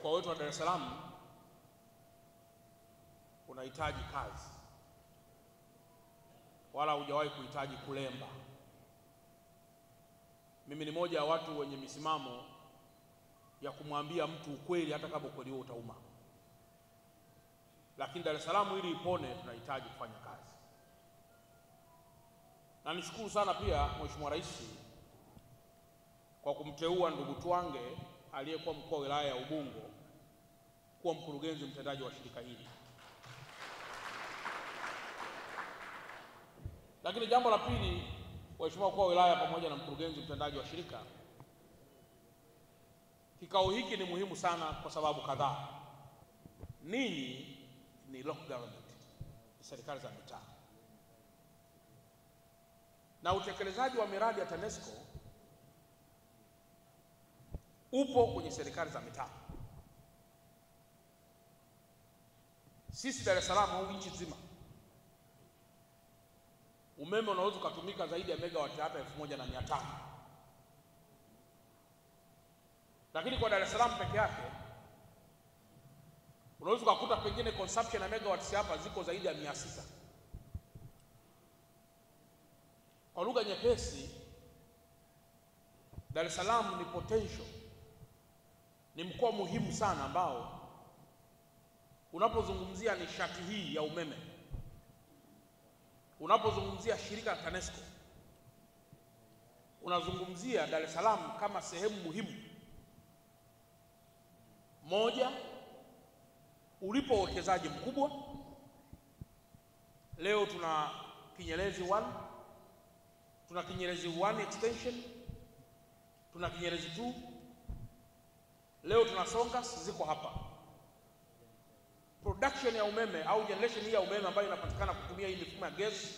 Mkoa wetu wa Dar es Salaam unahitaji kazi, wala hujawahi kuhitaji kulemba. Mimi ni moja ya watu wenye misimamo ya kumwambia mtu ukweli hata kama ukweli huo utauma. Lakini Dar es Salaam ili ipone tunahitaji kufanya kazi. Na nishukuru sana pia Mheshimiwa Rais kwa kumteua ndugu Twange aliyekuwa mkuu wa wilaya ya Ubungo kuwa mkurugenzi mtendaji wa shirika hili. Lakini jambo la pili, Mheshimiwa mkuu wa wilaya pamoja na mkurugenzi mtendaji wa shirika, kikao hiki ni muhimu sana kwa sababu kadhaa. Ninyi ni local government, serikali za mitaa, na utekelezaji wa miradi ya TANESCO upo kwenye serikali za mitaa. Sisi Dar es Salaam au nchi nzima, umeme unaweza kutumika zaidi ya megawati hata 1500. Lakini kwa Dar es Salaam peke yake unaweza kukuta pengine consumption ya megawati hapa ziko zaidi ya 600. Kwa lugha nyepesi, Dar es Salaam ni potential, ni mkoa muhimu sana ambao unapozungumzia nishati hii ya umeme, unapozungumzia shirika la TANESCO, unazungumzia Dar es Salaam kama sehemu muhimu. Moja, ulipo uwekezaji mkubwa. Leo tuna Kinyerezi 1, tuna Kinyerezi 1 extension, tuna Kinyerezi 2, leo tuna Songas ziko hapa. Production ya umeme au generation hii ya umeme ambayo inapatikana kutumia hii mifumo ya gesi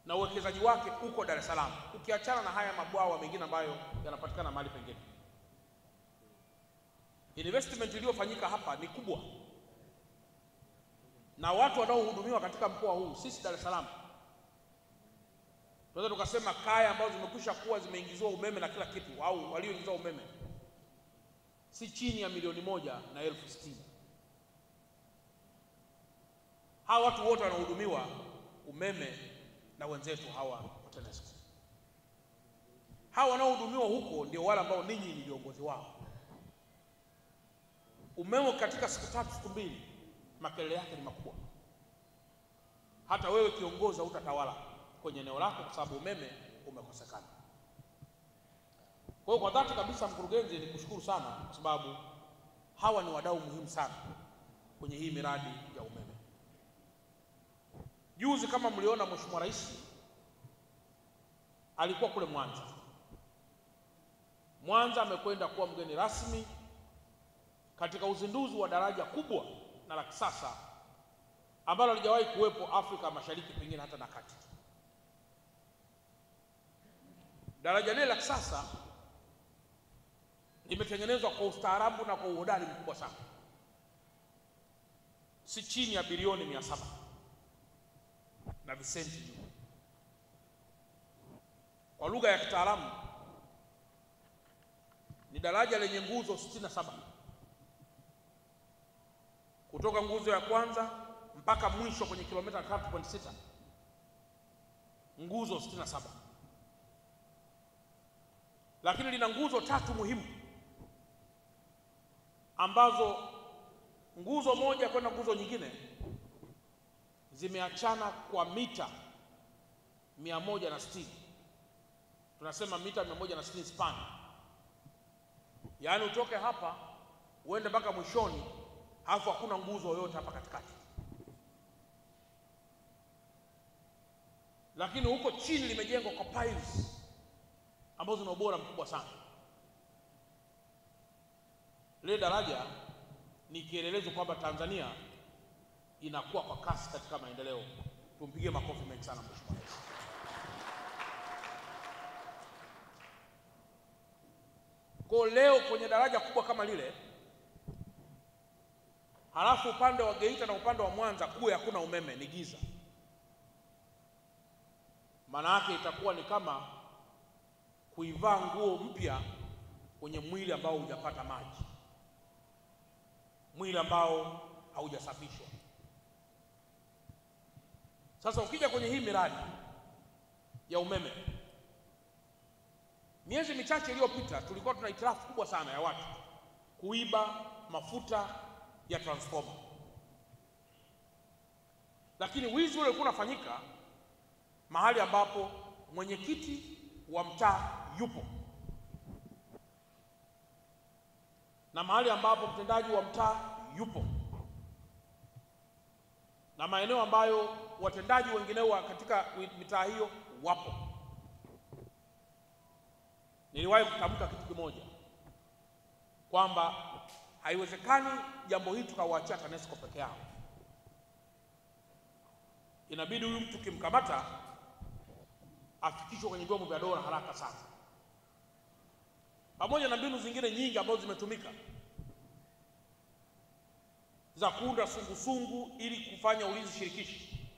na uwekezaji wake uko Dar es Salaam, ukiachana na haya mabwawa mengine ambayo yanapatikana mahali pengine. Investment iliyofanyika hapa ni kubwa, na watu wanaohudumiwa katika mkoa huu, sisi Dar es Salaam tunaweza tukasema kaya ambazo zimekwisha kuwa zimeingizwa umeme na kila kitu, au walioingizwa umeme si chini ya 1,160,000. Hawa watu wote wanahudumiwa umeme na wenzetu hawa wa TANESCO. Hawa wanaohudumiwa huko ndio wale ambao ninyi ni viongozi wao. Umeme katika siku 3 siku 2 makelele yake ni makubwa. Hata wewe kiongozi hutatawala kwenye eneo lako kwa sababu umeme umekosekana. Kwa hiyo kwa dhati kabisa, mkurugenzi, nikushukuru sana kwa sababu hawa ni wadau muhimu sana kwenye hii miradi ya umeme. Juzi kama mliona, Mheshimiwa Rais alikuwa kule Mwanza. Mwanza amekwenda kuwa mgeni rasmi katika uzinduzi wa daraja kubwa na la kisasa ambalo halijawahi kuwepo Afrika Mashariki, pengine hata na kati. Daraja lile la kisasa limetengenezwa kwa ustaarabu na kwa uhodari mkubwa sana, si chini ya bilioni 700 na visenti juu. Kwa lugha ya kitaalamu ni daraja lenye nguzo 67, kutoka nguzo ya kwanza mpaka mwisho kwenye kilomita 3.6, nguzo 67. Lakini lina nguzo 3 muhimu ambazo nguzo moja kwenda nguzo nyingine zimeachana kwa mita 160. Tunasema mita 160 span. Yaani utoke hapa uende mpaka mwishoni, halafu hakuna nguzo yoyote hapa katikati. Lakini huko chini limejengwa kwa piles ambazo zina ubora mkubwa sana. Lile daraja ni kielelezo kwamba Tanzania inakuwa kwa kasi katika maendeleo. Tumpigie makofi mengi sana Mheshimiwa Rais. Kwa leo kwenye daraja kubwa kama lile, halafu upande wa Geita na upande wa Mwanza kuwe hakuna umeme, ni giza, maana yake itakuwa ni kama kuivaa nguo mpya kwenye mwili ambao hujapata maji. mwili ambao haujasafishwa. Sasa ukija kwenye hii miradi ya umeme, miezi michache iliyopita tulikuwa tuna hitilafu kubwa sana ya watu kuiba mafuta ya transformer, lakini wizi ule ulikuwa unafanyika mahali ambapo mwenyekiti wa mtaa yupo na mahali ambapo mtendaji wa mtaa yupo na maeneo ambayo watendaji wengineo katika mitaa hiyo wapo. Niliwahi kutamka kitu kimoja kwamba haiwezekani jambo hili tukawaachia TANESCO peke yao. Inabidi huyu mtu kimkamata afikishwe kwenye vyombo vya dola haraka sana, pamoja na mbinu zingine nyingi ambazo zimetumika za kuunda sungusungu ili kufanya ulinzi shirikishi,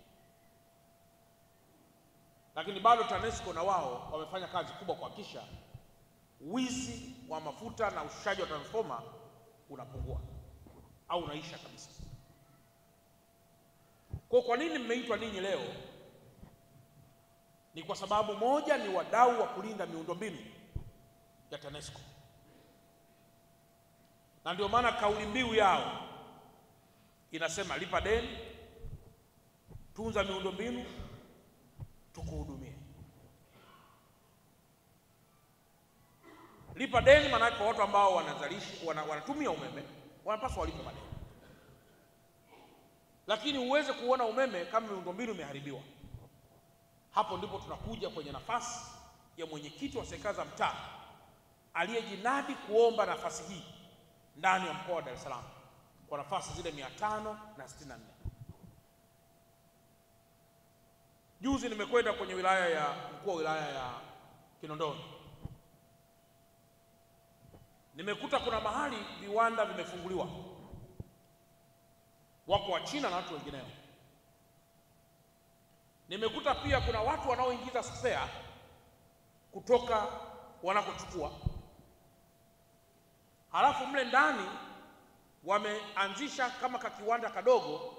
lakini bado TANESCO na wao wamefanya kazi kubwa kuhakikisha wizi wa mafuta na ushushaji wa transformer unapungua au unaisha kabisa. Kwa nini mmeitwa ninyi leo? Ni kwa sababu moja, ni wadau wa kulinda miundombinu ya TANESCO, na ndio maana kauli mbiu yao inasema lipa deni, tunza miundombinu, tukuhudumie. Lipa deni maana yake watu ambao wanatumia umeme wanapaswa walipe madeni, lakini uweze kuona umeme kama miundombinu imeharibiwa. Hapo ndipo tunakuja kwenye nafasi ya mwenyekiti wa serikali za mtaa aliyejinadi kuomba nafasi hii ndani ya mkoa wa Dar es Salaam kwa nafasi zile 564. Juzi nimekwenda kwenye mkuu wa wilaya ya Kinondoni, nimekuta kuna mahali viwanda vimefunguliwa, wako wa China na watu wengineo. Nimekuta pia kuna watu wanaoingiza spare kutoka wanakochukua, halafu mle ndani wameanzisha kama kakiwanda kadogo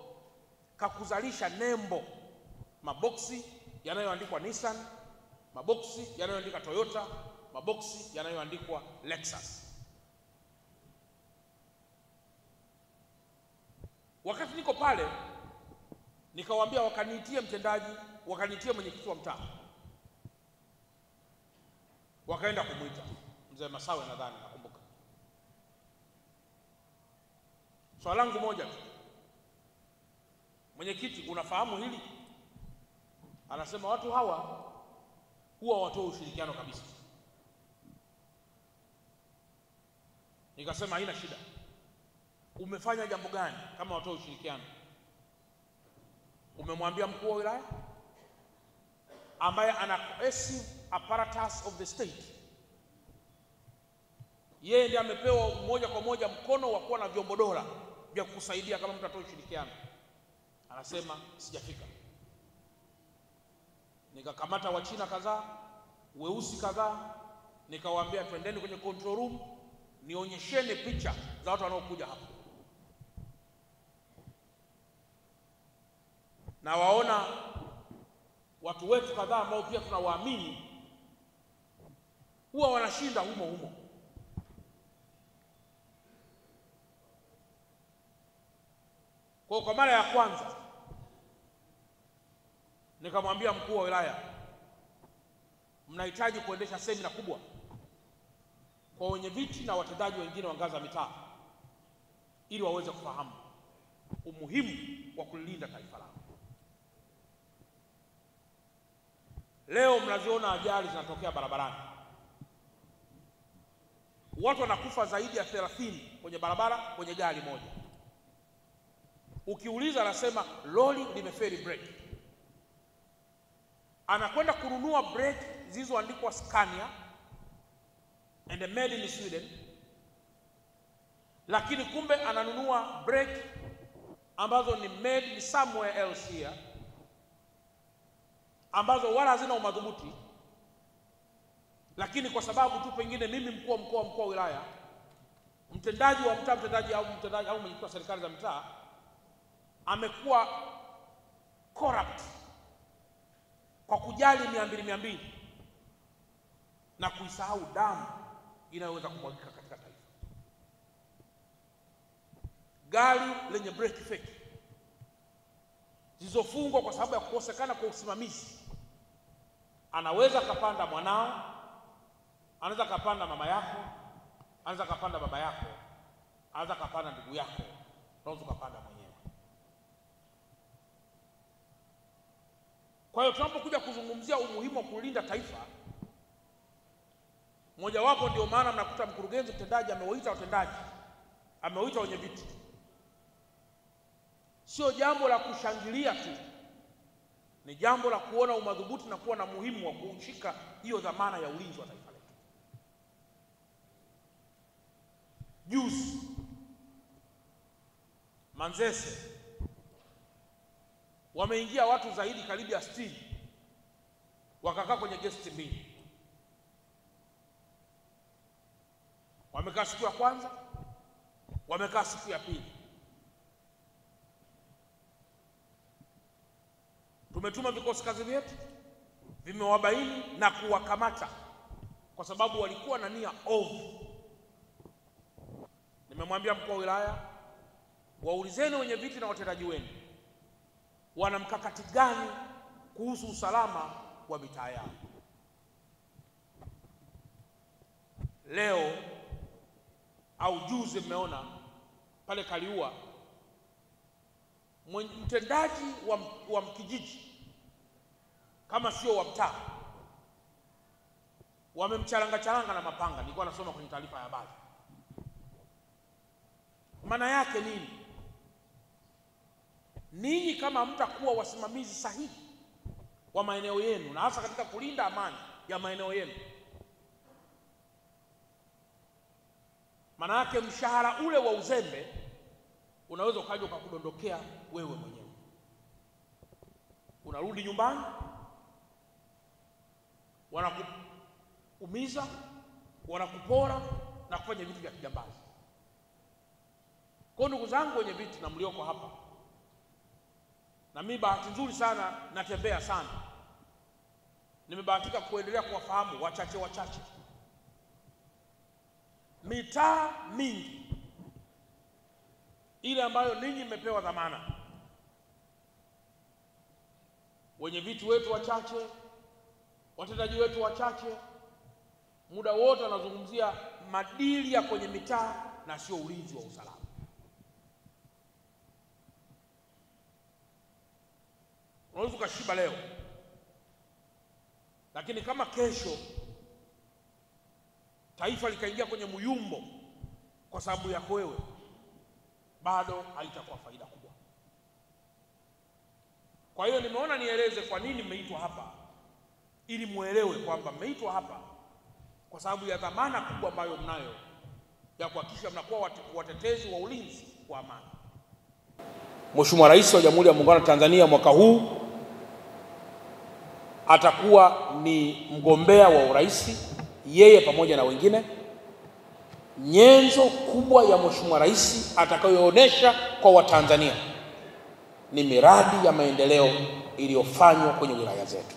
kakuzalisha nembo, maboksi yanayoandikwa Nissan, maboksi yanayoandikwa Toyota, maboksi yanayoandikwa Lexus. Wakati niko pale nikawaambia wakaniitie mtendaji, wakaniitie mwenyekiti wa mtaa, wakaenda kumuita mzee Masawe, nadhani nakumbuka. Swali langu moja tu, mwenyekiti, unafahamu hili? Anasema watu hawa huwa watoa ushirikiano kabisa. Nikasema haina shida. Umefanya jambo gani kama watoa ushirikiano? Umemwambia mkuu wa wilaya ambaye ana cohesive apparatus of the state, yeye ndiye amepewa moja kwa moja mkono wa kuwa na vyombo dola vya kusaidia kama mtu atoa ushirikiano. Anasema sijafika. Nikakamata wa China kadhaa, weusi kadhaa, nikawaambia twendeni kwenye control room, nionyesheni picha za watu wanaokuja hapa. Na waona watu wetu kadhaa ambao pia tunawaamini huwa wanashinda humo humo. Kwa mara ya kwanza nikamwambia mkuu wa wilaya, mnahitaji kuendesha semina kubwa kwa wenye viti na watendaji wengine wa ngazi za mitaa ili waweze kufahamu umuhimu wa kulinda taifa lao. Leo mnaziona ajali zinatokea barabarani, watu wanakufa zaidi ya 30 kwenye barabara kwenye gari moja. Ukiuliza anasema lori limeferi brake. Anakwenda kununua brake zilizoandikwa Scania and made in Sweden, lakini kumbe ananunua brake ambazo ni made in somewhere else here, ambazo wala hazina umadhubuti, lakini kwa sababu tu pengine mimi mkuu wa wilaya mtendaji wa mtaa, mtendaji au mwenyekiti wa serikali za mtaa amekuwa corrupt kwa kujali 200 na kuisahau damu inayoweza kumwagika katika taifa. Gari lenye breki feki zilizofungwa kwa sababu ya kukosekana kwa usimamizi. Anaweza kapanda mwanao, anaweza kapanda mama yako, anaweza kapanda baba yako, anaweza kapanda ndugu yako, unaweza kapanda mwenyewe. Kwa hiyo tunapokuja kuzungumzia umuhimu wa kulinda taifa, mojawapo ndio maana mnakuta mkurugenzi mtendaji amewaita watendaji, amewaita wenye viti. Sio jambo la kushangilia tu, ni jambo la kuona umadhubuti na kuwa na muhimu wa kushika hiyo dhamana ya ulinzi wa taifa letu. Juzi Manzese wameingia watu zaidi karibu ya 60, wakakaa kwenye guest mbili. Wamekaa siku ya kwanza, wamekaa siku ya pili. Tumetuma vikosi kazi vyetu, vimewabaini na kuwakamata kwa sababu walikuwa na nia ovu. Nimemwambia mkuu wa wilaya, waulizeni wenye viti na watendaji wenu wana mkakati gani kuhusu usalama wa mitaa yao. Leo au juzi mmeona pale Kaliua mtendaji wa mkijiji kama sio wa mtaa wamemchalanga na mapanga. Nilikuwa nasoma kwenye taarifa ya habari. Maana yake nini? Ninyi kama mtakuwa wasimamizi sahihi wa maeneo yenu, na hasa katika kulinda amani ya maeneo yenu, maana yake mshahara ule wa uzembe unaweza ukaja ukakudondokea wewe mwenyewe. Unarudi nyumbani, wanakuumiza, wanakupora na kufanya vitu vya kijambazi. Kwa ndugu zangu wenye viti na mlioko hapa, na mimi bahati nzuri sana natembea sana, nimebahatika kuendelea kuwafahamu wachache. Mitaa mingi ile ambayo ninyi mmepewa dhamana, wenye viti wetu wachache, watendaji wetu wachache, muda wote wanazungumzia madili ya kwenye mitaa na sio ulinzi wa usalama. Unaweza ukashiba leo, lakini kama kesho taifa likaingia kwenye muyumbo kwa sababu yako wewe, bado haitakuwa faida kubwa. Kwa hiyo nimeona nieleze kwa nini mmeitwa hapa, ili muelewe kwamba mmeitwa hapa kwa sababu ya dhamana kubwa ambayo mnayo ya kuhakikisha mnakuwa watetezi wa ulinzi wa amani. Mheshimiwa Rais wa Jamhuri ya Muungano wa Tanzania mwaka huu atakuwa ni mgombea wa urais, yeye pamoja na wengine. Nyenzo kubwa ya Mheshimiwa Rais atakayoonyesha kwa Watanzania ni miradi ya maendeleo iliyofanywa kwenye wilaya zetu,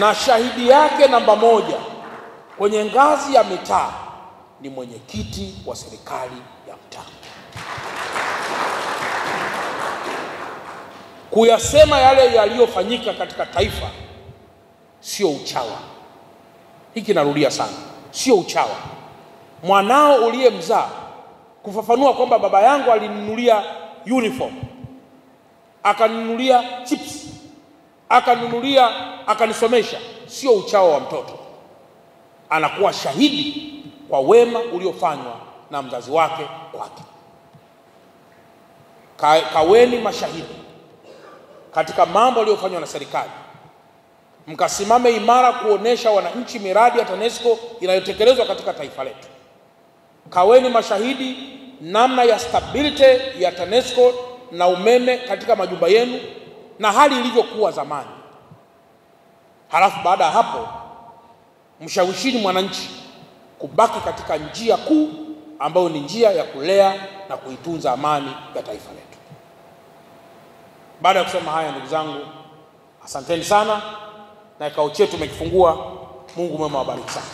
na shahidi yake namba moja kwenye ngazi ya mitaa ni mwenyekiti wa serikali ya mtaa. Kuyasema yale yaliyofanyika katika taifa sio uchawa. Hiki narudia sana, sio uchawa. Mwanao uliyemzaa kufafanua kwamba baba yangu alinunulia uniform, akanunulia chips, akanisomesha, sio uchawa wa mtoto. Anakuwa shahidi kwa wema uliofanywa na mzazi wake kwake. Kaweni mashahidi katika mambo yaliyofanywa na serikali, mkasimame imara kuonesha wananchi miradi ya TANESCO inayotekelezwa katika taifa letu. Kaweni mashahidi namna ya stability ya TANESCO na umeme katika majumba yenu na hali ilivyokuwa zamani. Halafu baada ya hapo mshawishini mwananchi kubaki katika njia kuu ambayo ni njia ya kulea na kuitunza amani ya taifa letu. Baada ya kusema haya, ndugu zangu, asanteni sana, na kikao chetu tumekifungua. Mungu mwema awabariki sana.